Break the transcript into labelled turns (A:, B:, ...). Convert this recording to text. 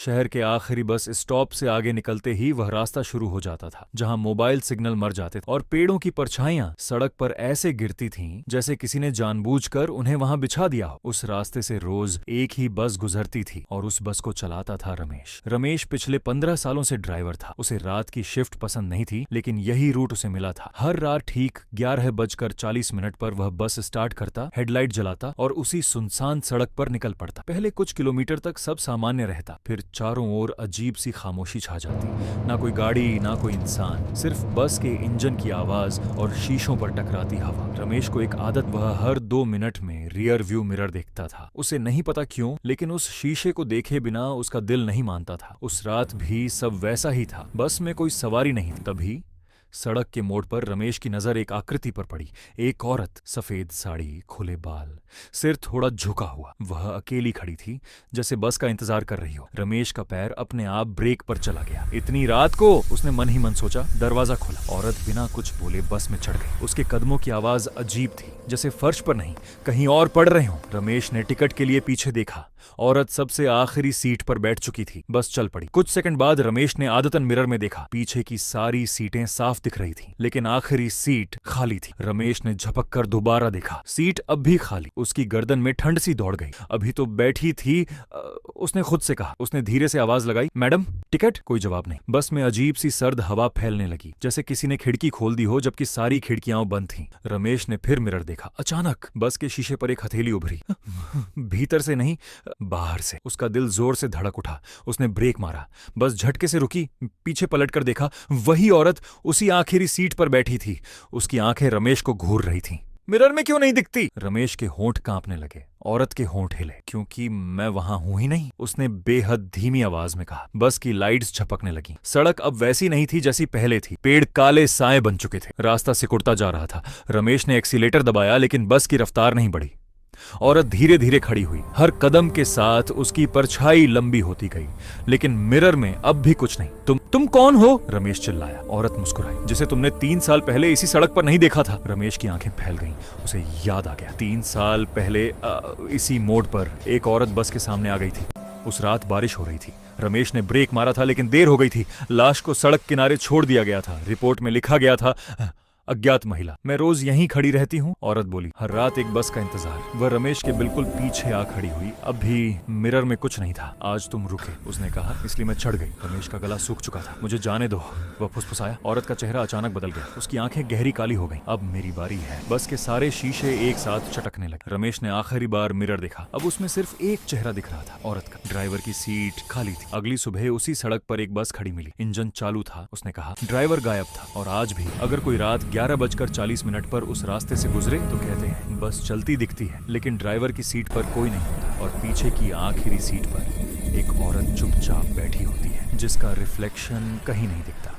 A: शहर के आखिरी बस स्टॉप से आगे निकलते ही वह रास्ता शुरू हो जाता था जहां मोबाइल सिग्नल मर जाते थे और पेड़ों की परछाइयां सड़क पर ऐसे गिरती थीं जैसे किसी ने जानबूझकर उन्हें वहां बिछा दिया हो। उस रास्ते से रोज एक ही बस गुजरती थी और उस बस को चलाता था रमेश। रमेश पिछले 15 सालों से ड्राइवर था। उसे रात की शिफ्ट पसंद नहीं थी, लेकिन यही रूट उसे मिला था। हर रात ठीक 11:40 पर वह बस स्टार्ट करता, हेडलाइट जलाता और उसी सुनसान सड़क पर निकल पड़ता। पहले कुछ किलोमीटर तक सब सामान्य रहता, फिर चारों ओर अजीब सी खामोशी छा जाती। ना कोई गाड़ी, ना कोई इंसान, सिर्फ बस के इंजन की आवाज और शीशों पर टकराती हवा। रमेश को एक आदत, वह हर 2 मिनट में रियर व्यू मिरर देखता था। उसे नहीं पता क्यों, लेकिन उस शीशे को देखे बिना उसका दिल नहीं मानता था। उस रात भी सब वैसा ही था। बस में कोई सवारी नहीं थी। तभी सड़क के मोड़ पर रमेश की नजर एक आकृति पर पड़ी। एक औरत, सफेद साड़ी, खुले बाल, सिर थोड़ा झुका हुआ। वह अकेली खड़ी थी, जैसे बस का इंतजार कर रही हो। रमेश का पैर अपने आप ब्रेक पर चला गया। इतनी रात को, उसने मन ही मन सोचा। दरवाजा खोला। औरत बिना कुछ बोले बस में चढ़ गई। उसके कदमों की आवाज अजीब थी, जैसे फर्श पर नहीं, कहीं और पड़ रहे हों। रमेश ने टिकट के लिए पीछे देखा। औरत सबसे आखिरी सीट पर बैठ चुकी थी। बस चल पड़ी। कुछ सेकंड बाद रमेश ने आदतन मिरर में देखा। पीछे की सारी सीटें साफ दिख रही थी, लेकिन आखिरी सीट खाली थी। रमेश ने झपक कर दोबारा देखा। सीट अब भी खाली। उसकी गर्दन में ठंड सी दौड़ गई। अभी तो बैठी थी, उसने खुद से कहा। उसने धीरे से आवाज लगाई, मैडम टिकट? कोई जवाब नहीं। बस में अजीब सी सर्द हवा फैलने लगी, जैसे किसी ने खिड़की खोल दी हो, जबकि सारी खिड़कियां बंद थीं। रमेश ने फिर मिरर देखा। अचानक बस के शीशे पर एक हथेली उभरी। भीतर से नहीं, बाहर से। उसका दिल जोर से धड़क उठा। उसने ब्रेक मारा। बस झटके से रुकी। पीछे पलटकर देखा, वही औरत उसी आखिरी सीट पर बैठी थी। उसकी आंखें रमेश को घूर रही थीं। मिरर में क्यों नहीं दिखती? रमेश के होंठ कांपने लगे। औरत के होंठ हिले। क्योंकि मैं वहां हूं ही नहीं, उसने बेहद धीमी आवाज में कहा। बस की लाइट्स झपकने लगी। सड़क अब वैसी नहीं थी जैसी पहले थी। पेड़ काले साए बन चुके थे। रास्ता सिकुड़ता जा रहा था। रमेश ने एक्सीलेटर दबाया, लेकिन बस की रफ्तार नहीं बढ़ी। औरत धीरे धीरे खड़ी हुई। हर कदम के साथ उसकी परछाई लंबी होती गई, लेकिन मिरर में अब भी कुछ नहीं। तुम कौन हो? रमेश चिल्लाया। औरत मुस्कुराई। जिसे तुमने 3 साल पहले इसी सड़क पर नहीं देखा था। रमेश की आंखें फैल गईं। उसे याद आ गया। 3 साल पहले इसी मोड़ पर एक औरत बस के सामने आ गई थी। उस रात बारिश हो रही थी। रमेश ने ब्रेक मारा था, लेकिन देर हो गई थी। लाश को सड़क किनारे छोड़ दिया गया था। रिपोर्ट में लिखा गया था, अज्ञात महिला। मैं रोज यहीं खड़ी रहती हूँ, औरत बोली। हर रात एक बस का इंतजार। वह रमेश के बिल्कुल पीछे आ खड़ी हुई। अब भी मिरर में कुछ नहीं था। आज तुम रुके, उसने कहा, इसलिए मैं चढ़ गई। रमेश का गला सूख चुका था। मुझे जाने दो, वह फुसफुसाया। औरत का चेहरा अचानक बदल गया। उसकी आंखें गहरी काली हो गईं। अब मेरी बारी है। बस के सारे शीशे एक साथ चटकने लगे। रमेश ने आखिरी बार मिरर देखा। अब उसमें सिर्फ एक चेहरा दिख रहा था, औरत का। ड्राइवर की सीट खाली थी। अगली सुबह उसी सड़क पर एक बस खड़ी मिली। इंजन चालू था, उसने कहा। ड्राइवर गायब था। और आज भी अगर कोई रात 11:40 पर उस रास्ते से गुजरे तो कहते हैं बस चलती दिखती है, लेकिन ड्राइवर की सीट पर कोई नहीं होता और पीछे की आखिरी सीट पर एक औरत चुपचाप बैठी होती है, जिसका रिफ्लेक्शन कहीं नहीं दिखता।